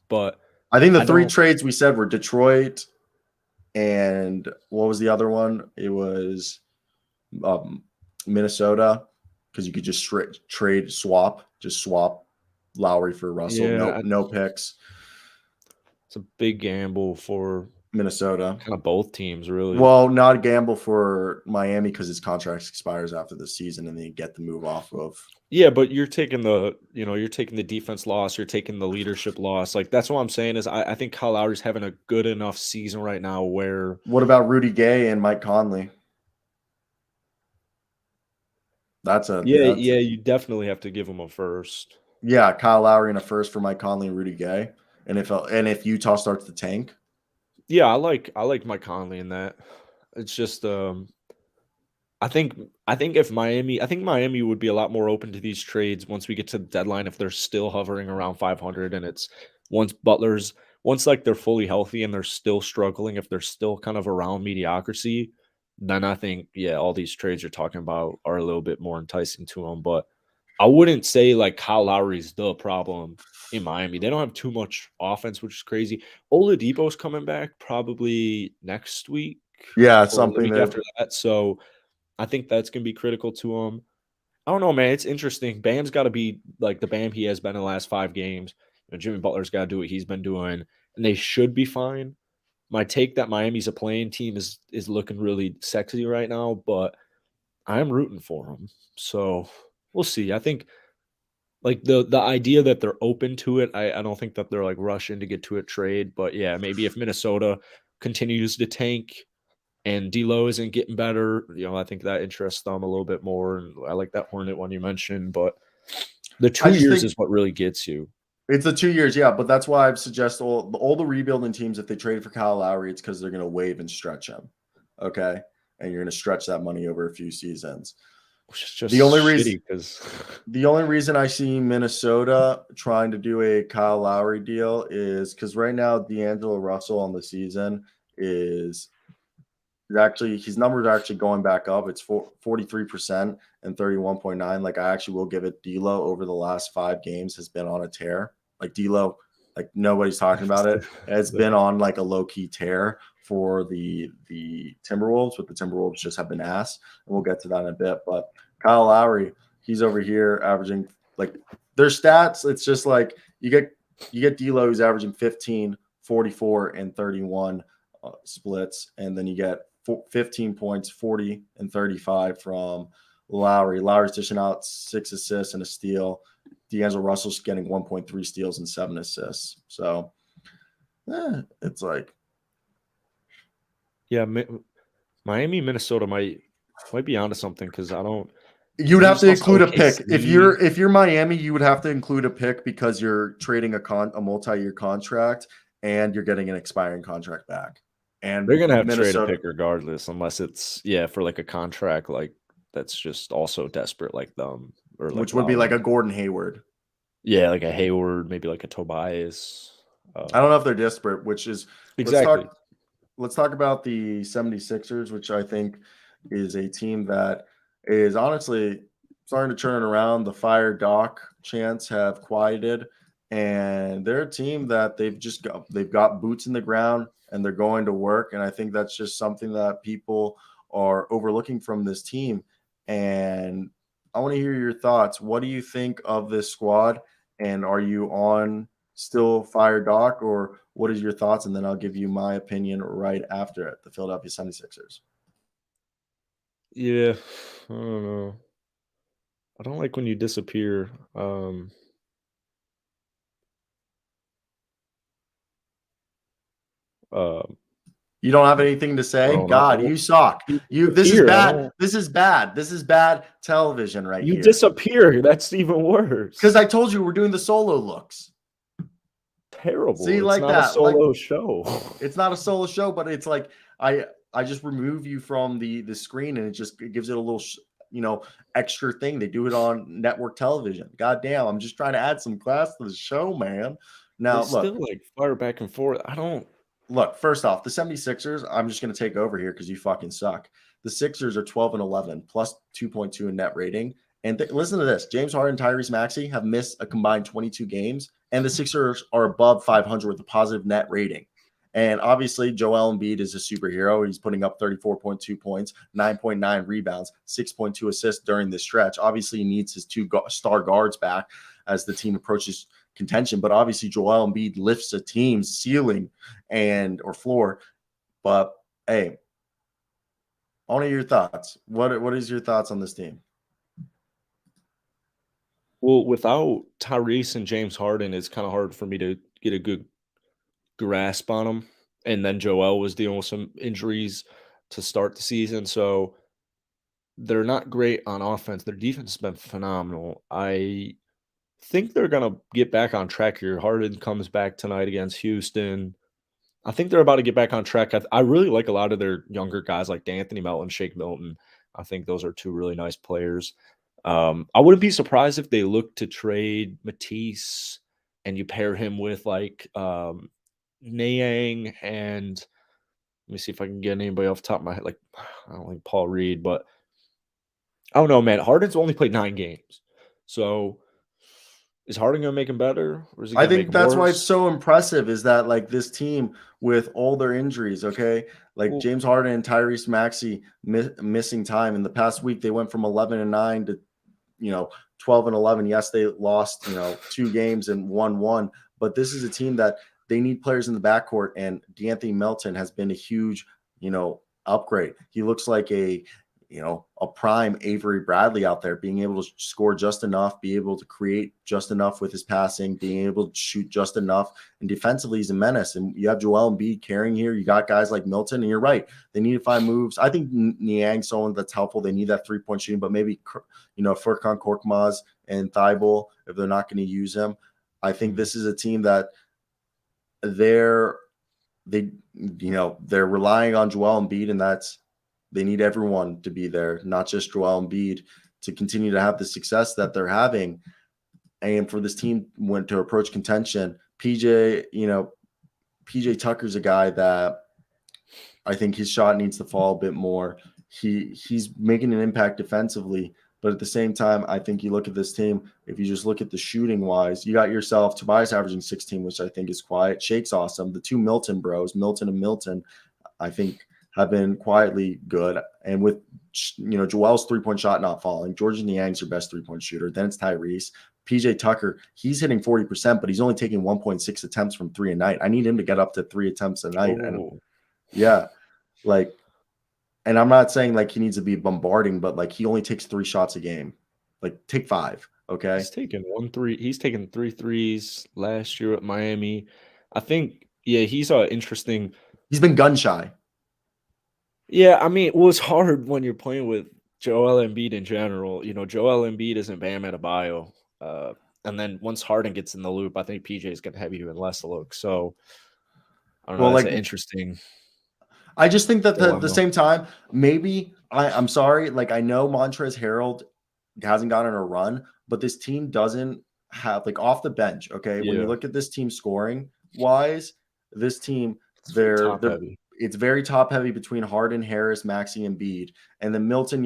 But I think the 3 trades we said were Detroit and what was the other one? It was Minnesota because you could just swap Lowry for Russell. Yeah, no picks. It's a big gamble for Minnesota. Kind of both teams, really. Well, not a gamble for Miami because his contract expires after the season and they get the move off of. Yeah, but you're taking the defense loss, you're taking the leadership loss. That's what I'm saying is I think Kyle Lowry's having a good enough season right now where. What about Rudy Gay and Mike Conley? You definitely have to give him a first. Yeah, Kyle Lowry and a first for Mike Conley and Rudy Gay. And if Utah starts to tank, Yeah, I like Mike Conley in that. It's just I think I think Miami would be a lot more open to these trades once we get to the deadline if they're still hovering around 500 and it's once Butler's once like they're fully healthy and they're still struggling, if they're still kind of around mediocrity, then I think yeah, all these trades you're talking about are a little bit more enticing to them. But I wouldn't say like Kyle Lowry's the problem in Miami. They don't have too much offense, which is crazy. Oladipo's coming back probably next week yeah, or the something week that after that. So I think that's gonna be critical to him. I don't know, man. It's interesting. Bam's got to be like the Bam he has been in the last 5 games. Jimmy Butler's got to do what he's been doing, and they should be fine. My take that Miami's a playing team is looking really sexy right now, but I'm rooting for them. So we'll see. I think like the idea that they're open to it, I don't think that they're like rushing to get to a trade. But yeah, maybe if Minnesota continues to tank and D'Lo isn't getting better, I think that interests them a little bit more. And I like that Hornet one you mentioned, but the I two just years think is what really gets you. it's the 2 years, yeah, but that's why I've suggested all the rebuilding teams, if they trade for Kyle Lowry, it's because they're going to waive and stretch him. Okay. And you're going to stretch that money over a few seasons. Which is just The only reason shitty because the only reason I see Minnesota trying to do a Kyle Lowry deal is because right now D'Angelo Russell on the season is actually his numbers are actually going back up. It's 43% and 31.9. Like I actually will give it D'Lo over the last 5 games has been on a tear. Like D'Lo, like nobody's talking about it. It's been on like a low key tear for the Timberwolves, but the Timberwolves just have been ass, and we'll get to that in a bit. But Kyle Lowry, he's over here averaging like their stats. It's just like you get D'Lo who's averaging 15, 44, and 31 splits, and then you get 15 points, 40 and 35 from Lowry. Lowry's dishing out 6 assists and a steal. D'Angelo Russell's getting 1.3 steals and 7 assists. So it's like yeah, Miami, Minnesota might be onto something because I don't. you'd Then have there's to also include a pick. OKC. If you're Miami, you would have to include a pick because you're trading a multi-year contract and you're getting an expiring contract back. They're And gonna have to trade a Minnesota, pick regardless, unless it's for like a contract like that's just also desperate like them or like which would be like Lowry. a Gordon Hayward. Yeah, like a Hayward, maybe like a Tobias. I don't know if they're desperate, which is let's Exactly. talk let's talk about the 76ers, which I think is a team that is honestly starting to turn around. The fire Doc chants have quieted, and they're a team that they've got boots in the ground and they're going to work. And I think that's just something that people are overlooking from this team. And I want to hear your thoughts. What do you think of this squad? And are you on still fire Doc, or what is your thoughts? And then I'll give you my opinion right after it. The Philadelphia 76ers. Yeah, I don't know. I don't like when you disappear. Um, You don't have anything to I say? don't know. God, you suck. You You this is disappear. I bad. don't. This is bad. This is bad television right You here. disappear. That's even Because worse. I told you we're doing the solo looks. See, Terrible. It's like not a that. Like solo show. it's not a solo show, but it's like I just remove you from the screen, and it gives it a little extra thing. They do it on network television. God damn, I'm just trying to add some class to the show, man. They Now still look, like fire back and forth. I don't. first off, the 76ers, I'm just going to take over here because you fucking suck. The Sixers are 12 and 11 plus 2.2 in net rating. And listen to this. James Harden and Tyrese Maxey have missed a combined 22 games, and the Sixers are above 500 with a positive net rating. And obviously, Joel Embiid is a superhero. He's putting up 34.2 points, 9.9 rebounds, 6.2 assists during this stretch. Obviously, he needs his two star guards back as the team approaches contention. But obviously, Joel Embiid lifts a team's ceiling or floor. But hey, I want to hear your thoughts. What is your thoughts on this team? Well, without Tyrese and James Harden, it's kind of hard for me to get a good grasp on them. And then Joel was dealing with some injuries to start the season, so they're not great on offense. Their defense has been phenomenal. I think they're going to get back on track here. Harden comes back tonight against Houston. I think they're about to get back on track. I really like a lot of their younger guys like D'Anthony Melton, Shake Milton. I think those are two really nice players. I wouldn't be surprised if they look to trade Matisse and you pair him with like Niang and let me see if I can get anybody off the top of my head. Like I don't like Paul Reed, but I don't know, man. Harden's only played 9 games. So is Harden gonna make him better or is he I gonna make think him that's why it's worse? so impressive is that like this team with all their injuries, okay, like Well, James Harden and Tyrese Maxey missing time in the past week, they went from 11-9 to 12-11. Yes, they lost 2 games and won one, but this is a team that they need players in the backcourt, and D'Anthony Melton has been a huge upgrade. He looks like a prime Avery Bradley out there, being able to score just enough, be able to create just enough with his passing, being able to shoot just enough. And defensively, he's a menace. And you have Joel Embiid carrying here. You got guys like Milton, and you're right. They need to find moves. I think Niang's someone that's helpful. They need that 3-point shooting, but maybe, Furkan Korkmaz and Thibault, if they're not going to use him. I think this is a team that they're relying on Joel Embiid, and they need everyone to be there, not just Joel Embiid, to continue to have the success that they're having. And for this team to approach contention, PJ Tucker's a guy that I think his shot needs to fall a bit more. He's making an impact defensively, but at the same time, I think you look at this team, if you just look at the shooting wise, you got yourself Tobias averaging 16, which I think is quiet. Shake's awesome. The two Milton bros, Milton and Milton, I think have been quietly good. And with, Joel's 3-point shot not falling, Georges Niang's your best 3-point shooter. Then it's Tyrese. PJ Tucker, he's hitting 40%, but he's only taking 1.6 attempts from 3 a night. I need him to get up to 3 attempts a night. And yeah, and I'm not saying like he needs to be bombarding, but like he only takes 3 shots a game. Like take 5. Okay. He's taken 3 threes last year at Miami. I think, he's interesting. He's been gun shy. Yeah, I mean, it's hard when you're playing with Joel Embiid in general. Joel Embiid isn't Bam Adebayo. And then once Harden gets in the loop, I think PJ is going to have even less look. So, I don't know. That's interesting. I just think that the same time, maybe I'm sorry. Like I know Montrezl Harrell hasn't gotten a run, but this team doesn't have like off the bench. Okay. When you look at this team scoring wise, this team, it's very top heavy between Harden, Harris, Maxey, and Embiid. And then Milton,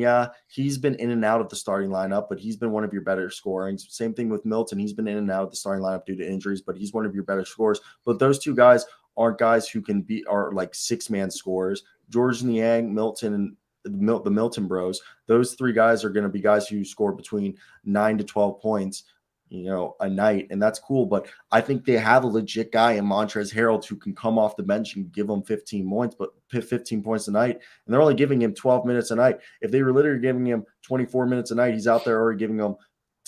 he's been in and out of the starting lineup, but he's been one of your better scorings. Same thing with Milton. He's been in and out of the starting lineup due to injuries, but he's one of your better scorers. But those two guys aren't guys who are like 6-man scorers. Georges Niang, Milton, and the Milton bros, those 3 guys are going to be guys who score between 9 to 12 points a night, and that's cool. But I think they have a legit guy in Montrezl Harrell who can come off the bench and give them 15 points a night, and they're only giving him 12 minutes a night. If they were literally giving him 24 minutes a night, he's out there already giving them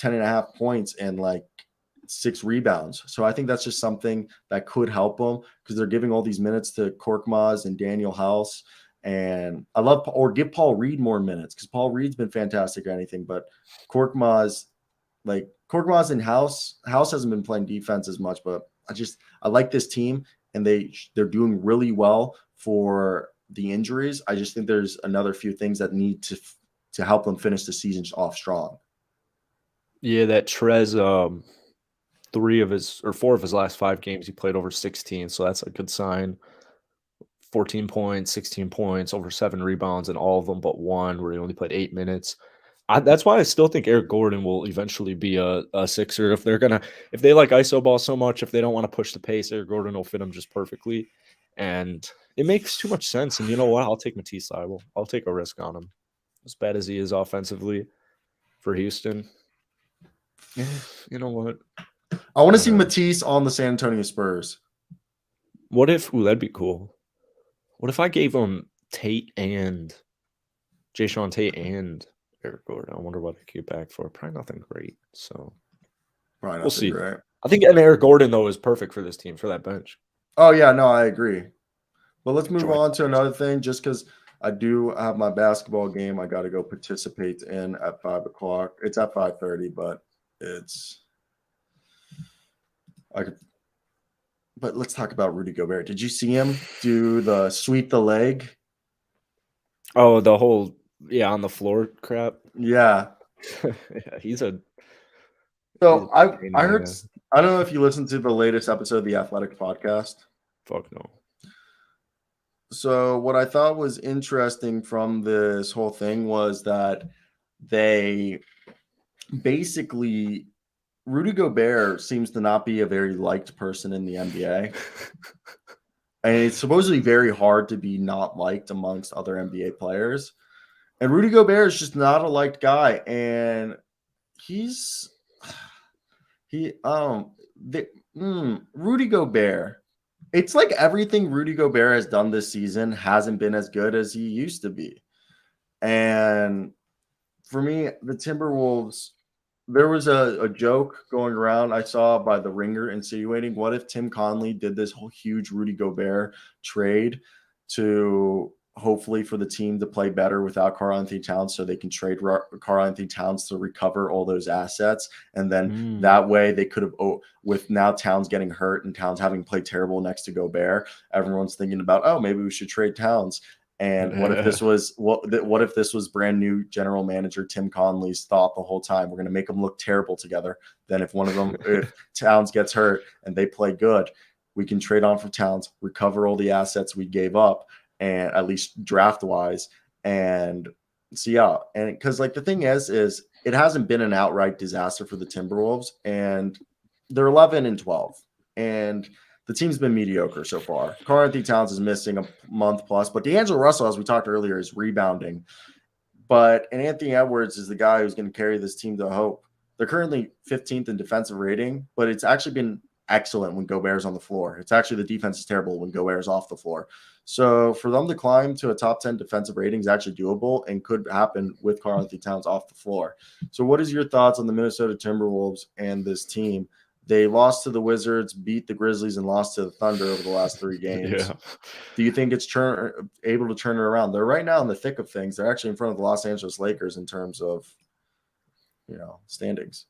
10.5 points and like 6 rebounds. So I think that's just something that could help them because they're giving all these minutes to Korkmaz and Daniel House. And give Paul Reed more minutes because Paul Reed's been fantastic or anything, but Korkmaz and House hasn't been playing defense as much, but I like this team and they're doing really well for the injuries. I just think there's another few things that need to help them finish the season off strong. Yeah, that Trez, 4 of his last 5 games, he played over 16, so that's a good sign. 14 points, 16 points, over 7 rebounds in all of them but one where he only played 8 minutes. That's why I still think Eric Gordon will eventually be a Sixer. If they like ISO ball so much, if they don't want to push the pace, Eric Gordon will fit him just perfectly. And it makes too much sense. And you know what? I'll take Matisse Thybulle. I'll take a risk on him. As bad as he is offensively for Houston. You know what? I want to see Matisse on the San Antonio Spurs. What if, that'd be cool. What if I gave him Jae'Sean Tate and Eric Gordon? I wonder what I could get back for. Probably nothing great. So we'll see. Great. I think Eric Gordon, though, is perfect for this team, for that bench. Oh, yeah. No, I agree. But let's move on to another thing, just because I do have my basketball game I got to go participate in at 5 o'clock. It's at 5:30, but it's But let's talk about Rudy Gobert. Did you see him do the sweep the leg? Oh, the whole on the floor crap. Yeah. Yeah, he's a So pain in I the heard. ass. I don't know if you listened to the latest episode of the Athletic podcast. Fuck no. So what I thought was interesting from this whole thing was that they basically Rudy Gobert seems to not be a very liked person in the NBA. And it's supposedly very hard to be not liked amongst other NBA players. And Rudy Gobert is just not a liked guy. And he's Rudy Gobert. It's like everything Rudy Gobert has done this season hasn't been as good as he used to be. And for me, the Timberwolves, there was a joke going around I saw by The Ringer insinuating, what if Tim Conley did this whole huge Rudy Gobert trade to hopefully for the team to play better without Karl-Anthony Towns so they can trade Karl-Anthony Towns to recover all those assets. And then that way they could have, with now Towns getting hurt and Towns having played terrible next to Gobert, everyone's thinking about, oh, maybe we should trade Towns. And what if this was brand new general manager Tim Conley's thought the whole time? We're going to make them look terrible together. Then if Towns gets hurt and they play good, we can trade on for Towns, recover all the assets we gave up, and at least draft wise. And so and because like the thing is it hasn't been an outright disaster for the Timberwolves, and they're 11-12, and the team's been mediocre so far. Karl-Anthony Towns is missing a month plus, but D'Angelo Russell, as we talked earlier, is rebounding. And Anthony Edwards is the guy who's going to carry this team to hope. They're currently 15th in defensive rating, but it's actually been excellent when Gobert's on the floor. It's actually the defense is terrible when Gobert's off the floor. So for them to climb to a top 10 defensive rating is actually doable and could happen with Karl-Anthony Towns off the floor. So what is your thoughts on the Minnesota Timberwolves and this team? They lost to the Wizards, beat the Grizzlies, and lost to the Thunder over the last 3 games. Yeah. Do you think it's able to turn it around? They're right now in the thick of things. They're actually in front of the Los Angeles Lakers in terms of, standings.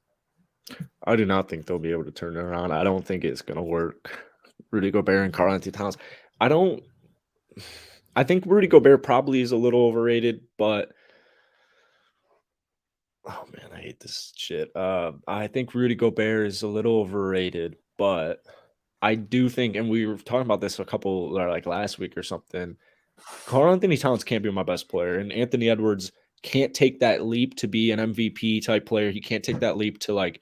I do not think they'll be able to turn it around. I don't think it's going to work. Rudy Gobert and Karl-Anthony Towns. I think Rudy Gobert probably is a little overrated, but oh man, I hate this shit. I think Rudy Gobert is a little overrated, but I do think, and we were talking about this a couple like last week or something. Karl-Anthony Towns can't be my best player, and Anthony Edwards can't take that leap to be an MVP type player. He can't take that leap to like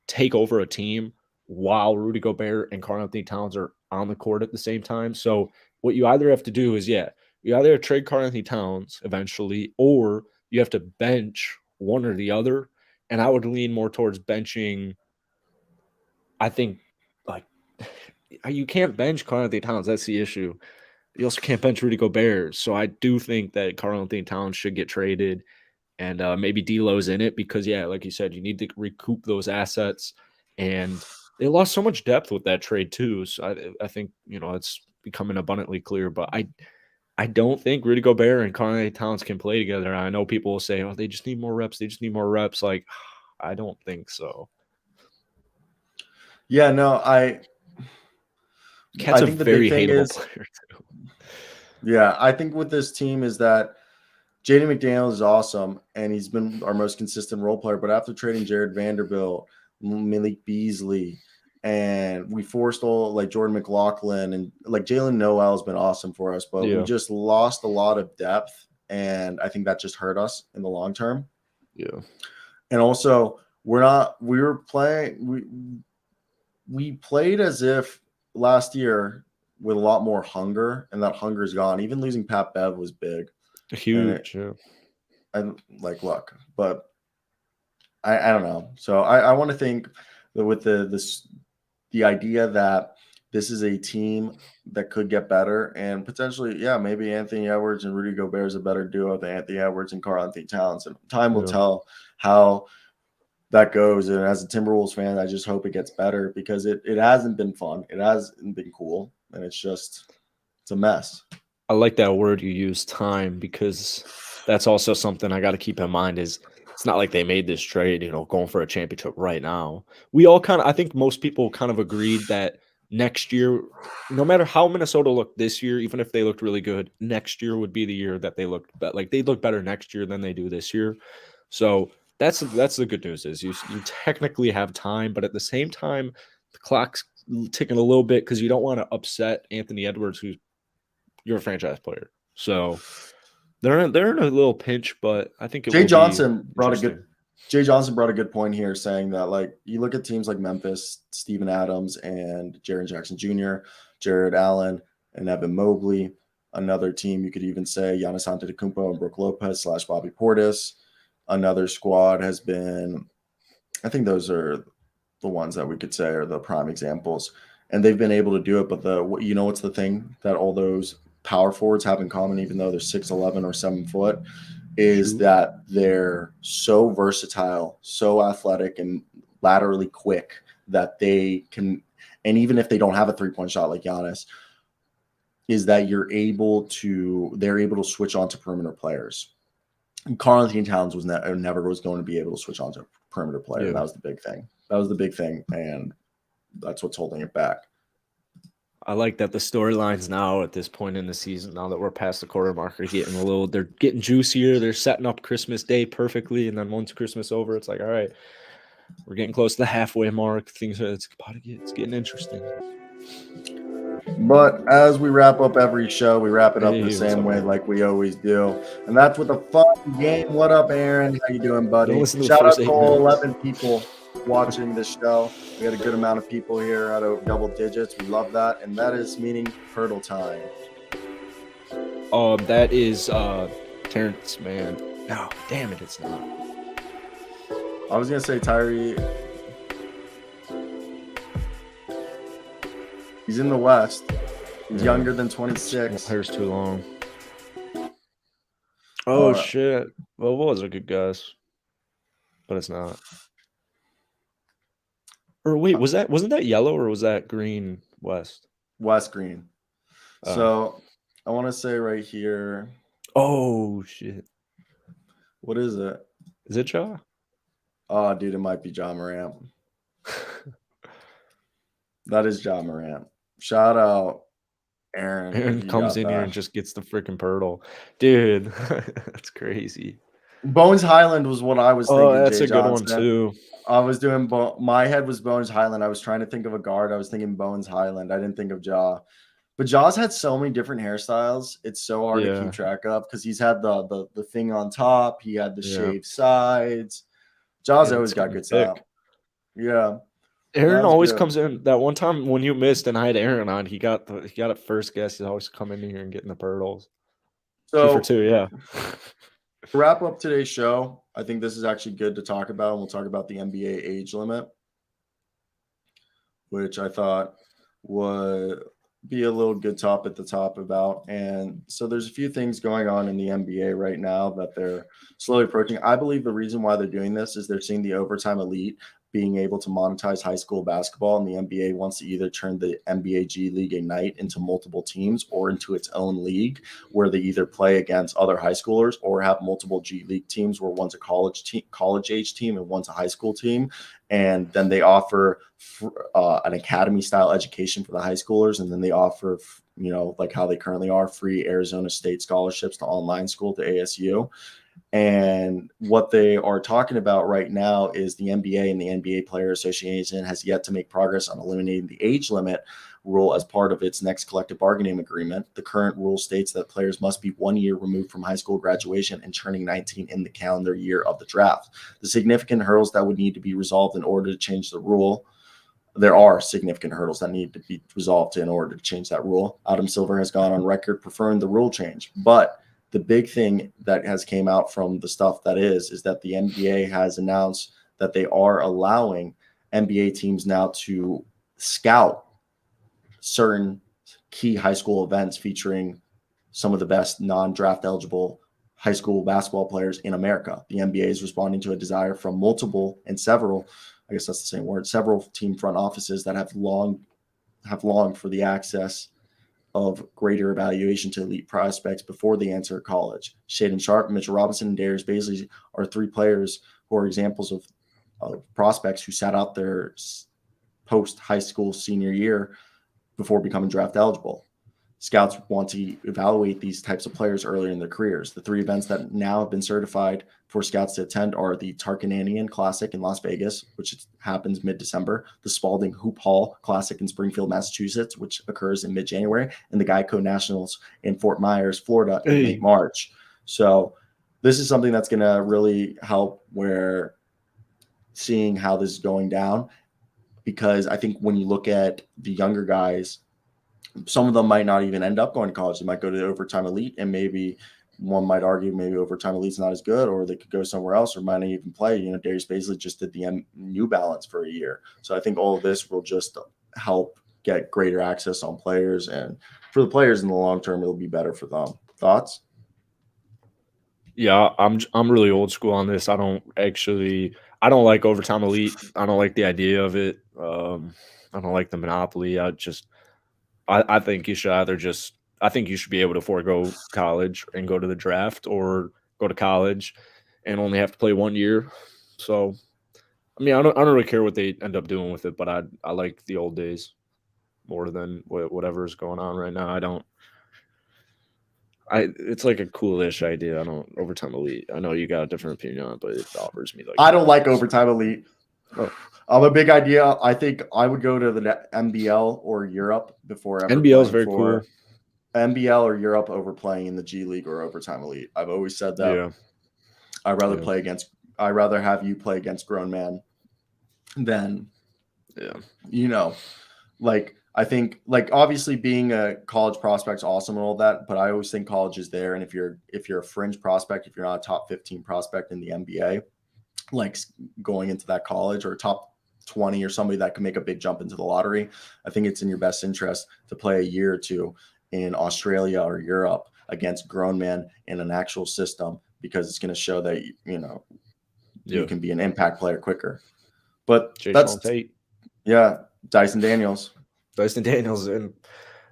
take over a team while Rudy Gobert and Karl-Anthony Towns are on the court at the same time. So what you either have to do is, you either trade Karl-Anthony Towns eventually, or you have to bench one or the other. And I would lean more towards benching. I think like you can't bench Karl-Anthony Towns. That's the issue. You also can't bench Rudy Gobert. So I do think that Karl-Anthony Towns should get traded, and maybe D'Lo's in it because, like you said, you need to recoup those assets. And they lost so much depth with that trade too. So I think, it's becoming abundantly clear. But I don't think Rudy Gobert and Karl-Anthony Towns can play together. I know people will say, oh, they just need more reps. They just need more reps. Like, I don't think so. Yeah, no, Cat's I think a very hateable player too. Yeah, I think with this team is that Jaden McDaniels is awesome, and he's been our most consistent role player. But after trading Jared Vanderbilt, Malik Beasley, and we forced all like Jordan McLaughlin and like Jalen Noel has been awesome for us, but we just lost a lot of depth, and I think that just hurt us in the long term. Yeah, and also we played as if last year with a lot more hunger, and that hunger is gone. Even losing Pat Bev was big. Huge. And look, but I don't know. So I want to think that with the idea that this is a team that could get better, and potentially, maybe Anthony Edwards and Rudy Gobert is a better duo than Anthony Edwards and Karl-Anthony Towns. And time will tell how that goes. And as a Timberwolves fan, I just hope it gets better because it hasn't been fun. It hasn't been cool. And it's a mess. I like that word you use, time, because that's also something I got to keep in mind is It's not like they made this trade, going for a championship right now. We all I think most people kind of agreed that next year, no matter how Minnesota looked this year, even if they looked really good, next year would be the year that they looked like they look better next year than they do this year. So that's the good news is you technically have time, but at the same time, the clock's ticking a little bit because you don't want to upset Anthony Edwards, who's your franchise player. So they're in a little pinch, but I think it will be interesting. Jay Johnson brought a good point here, saying that like you look at teams like Memphis, Steven Adams and Jaren Jackson Jr., Jared Allen and Evan Mobley. Another team you could even say Giannis Antetokounmpo and Brook Lopez / Bobby Portis. Another squad has been, I think those are the ones that we could say are the prime examples, and they've been able to do it. But what's the thing that all those power forwards have in common, even though they're 6'11" or 7 foot, is that they're so versatile, so athletic, and laterally quick that they can, and even if they don't have a 3-point shot like Giannis, is that they're able to switch on to perimeter players. And Karl-Anthony Towns never was going to be able to switch on to a perimeter player. Yeah. That was the big thing. And that's what's holding it back. I like that the storylines now at this point in the season, now that we're past the quarter mark, they're getting juicier. They're setting up Christmas Day perfectly. And then once Christmas over, it's like, all right, we're getting close to the halfway mark. It's getting interesting. But as we wrap up every show, we wrap it up the same way like we always do. And that's with a fun game. What up, Aaron? How you doing, buddy? Shout out to all 11 people watching this show. We had a good amount of people here out of double digits. We love that. And that is meaning hurdle time. That is Terrence, man. No, damn it, it's not. I was going to say Tyree. He's in the West. He's younger than 26. Hair's too long. Oh, shit. Well, it was a good guess. But it's not. Or wait, wasn't that yellow or was that green West? West green. So I want to say right here. Oh, shit. What is it? Is it Ja? Oh, dude, it might be Ja Morant. That is Ja Morant. Shout out Aaron. Aaron comes in here and just gets the freaking Pirtle. Dude, that's crazy. Bones Highland was what I was thinking. Oh, that's a good one too. I was doing my head was Bones Highland. I was trying to think of a guard. I was thinking Bones Highland. I didn't think of Ja. But Ja's had so many different hairstyles. It's so hard to keep track of because he's had the thing on top. He had the shaved sides. Ja's always got good style. Yeah. Aaron always comes in. That one time when you missed and I had Aaron on, he got it first guess. He's always coming in here and getting the Pirtles. So 2 for 2, yeah. To wrap up today's show, I think this is actually good to talk about. And we'll talk about the NBA age limit, which I thought would be a little good topic to talk about. And so there's a few things going on in the NBA right now that they're slowly approaching. I believe the reason why they're doing this is they're seeing the overtime elite being able to monetize high school basketball, and the NBA wants to either turn the NBA G League Ignite into multiple teams or into its own league where they either play against other high schoolers or have multiple G League teams where one's a college age team and one's a high school team. And then they offer an academy style education for the high schoolers. And then they offer, like how they currently are, free Arizona State scholarships to online school to ASU. And what they are talking about right now is the NBA and the NBA Player Association has yet to make progress on eliminating the age limit rule as part of its next collective bargaining agreement. The current rule states that players must be 1 year removed from high school graduation and turning 19 in the calendar year of the draft. The significant hurdles that would need to be resolved in order to change the rule. There are significant hurdles that need to be resolved in order to change that rule. Adam Silver has gone on record preferring the rule change, but the big thing that has came out from the stuff that is that the NBA has announced that they are allowing NBA teams now to scout certain key high school events featuring some of the best non-draft eligible high school basketball players in America. The NBA is responding to a desire from several team front offices that have longed for the access of greater evaluation to elite prospects before they enter college. Shaedon Sharpe, Mitchell Robinson, and Darius Bazley are three players who are examples of prospects who sat out their post-high school senior year before becoming draft eligible. Scouts want to evaluate these types of players earlier in their careers. The three events that now have been certified for scouts to attend are the Tarkananian Classic in Las Vegas, which happens mid-December, the Spalding Hoop Hall Classic in Springfield, Massachusetts, which occurs in mid-January, and the Geico Nationals in Fort Myers, Florida in late March. So this is something that's going to really help where seeing how this is going down, because I think when you look at the younger guys, some of them might not even end up going to college. They might go to the Overtime Elite, and maybe one might argue maybe Overtime Elite's not as good, or they could go somewhere else, or might not even play. Darius Bazley just did the New Balance for a year. So I think all of this will just help get greater access on players, and for the players in the long term, it'll be better for them. Thoughts? Yeah, I'm really old school on this. I don't like Overtime Elite. I don't like the idea of it. I don't like the monopoly. I think you should I think you should be able to forego college and go to the draft, or go to college and only have to play 1 year. So, I mean, I don't really care what they end up doing with it, but I like the old days more than whatever's going on right now. It's like a coolish idea. Overtime Elite. I know you got a different opinion on it, but it offers me like. I don't like Overtime Elite. Oh. I'm a big idea. I think I would go to the NBL or Europe before ever. NBL is very cool. NBL or Europe over playing in the G League or Overtime Elite. I've always said that. Yeah. I'd rather have you play against grown men than, I think obviously being a college prospect's awesome and all that, but I always think college is there. And if you're a fringe prospect, if you're not a top 15 prospect in the NBA, like going into that college, or top 20 or somebody that can make a big jump into the lottery, I think it's in your best interest to play a year or two in Australia or Europe against grown men in an actual system, because it's going to show that you can be an impact player quicker. But that's Dyson Daniels, and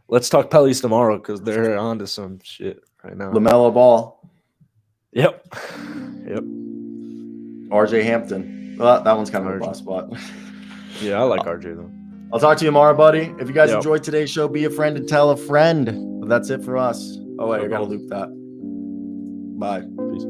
let's talk Pellies tomorrow, because they're onto some shit right now. LaMelo Ball. Yep. RJ Hampton. Well, that one's kind of a boss spot. Yeah, I like RJ though. I'll talk to you tomorrow, buddy. If you guys enjoyed today's show, be a friend and tell a friend. But that's it for us. Oh, wait, I got to loop that. Bye. Peace.